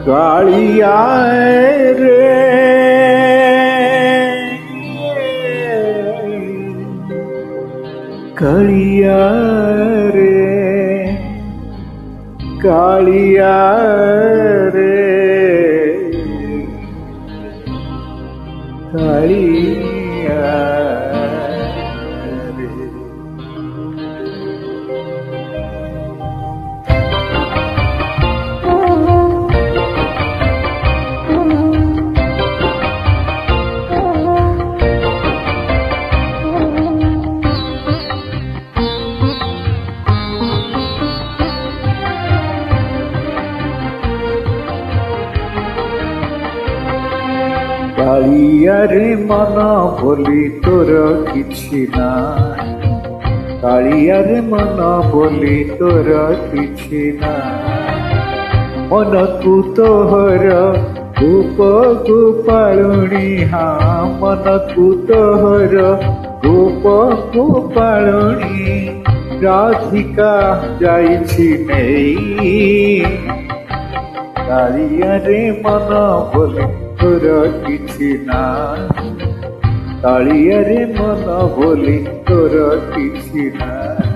कालिया रे कालिया रे कालिया रे कालिया रे। कालिया रे मन बोली तोर किछि नाई, कालिया रे मन बोली तोर किछि नाई। मन को तोहर रूप को पालुणी, हाँ मन को तोहर रूप को पालुणी। राधिका जाइछि नेई, कालिया रे मन बोली तोर किछि नाई, कालिया रे मन बोली तोर किछि नाई।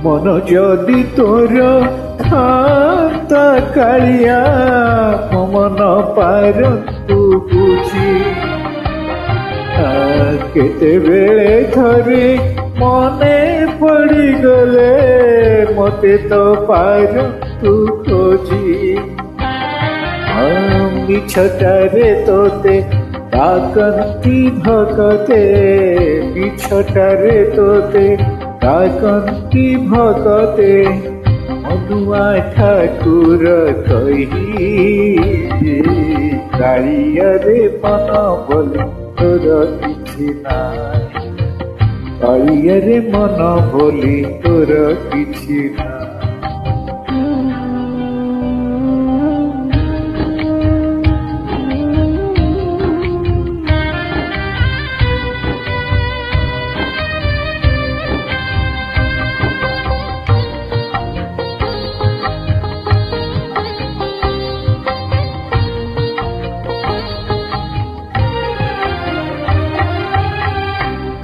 मन जदि तोर थाता कालिया, मन पारतु बुझी। केते बेले थरे मने पड़ी गले, मते तो पारतु खोजी। मिछटारे तोते डाकंती भगते, मिछटारे तोते डाकंती भगते। मनुआ ठाकुर कही, कालिया रे मन बोली तोर किछि नाई, कालिया रे मन बोली तोर किछि नाई।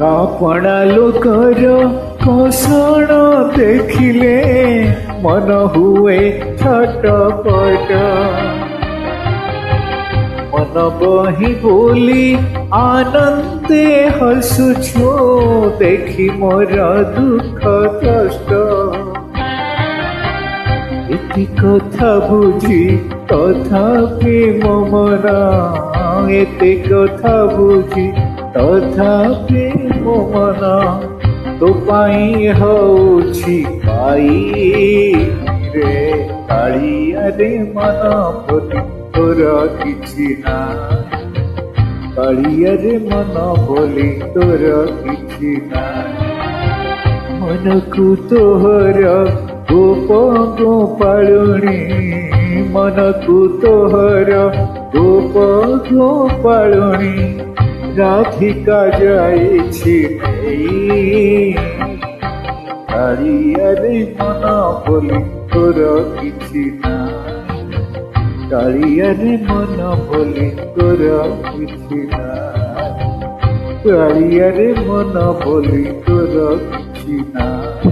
आपना लोकर कषण देखिले मन हुए छटपट। मन बही बोली आनंदे हसुछु, देखी मोर दुख कष्ट। एति कथा बुझी तथापि मो मन, एति कथा बुझी तथापि मो मन। तो पाई होछि पाई रे, कालिया रे मन बोली तोर किछि नाई, कालिया रे मन बोली तोर किछि नाई। मन को तोहर गोप गोपालुणी, मन को तोहर गोप गोपालुणी। राधिका जाइछि नेई, कालिया रे मन बोली तोर किछि नाई, कालिया रे मन बोली तोर किछि नाई। कालिया रे मन बोली तोर किछि नाई,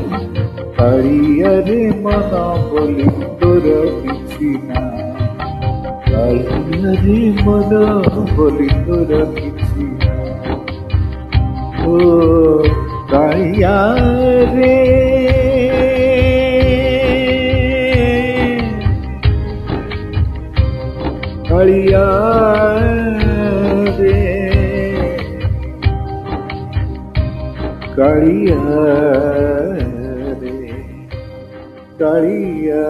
कालिया रे मन बोली तोर किछि नाई। कालिया रे मन बोली तोर किछि नाई। ओ कालिया रे कालिया रे कालिया रे कालिया।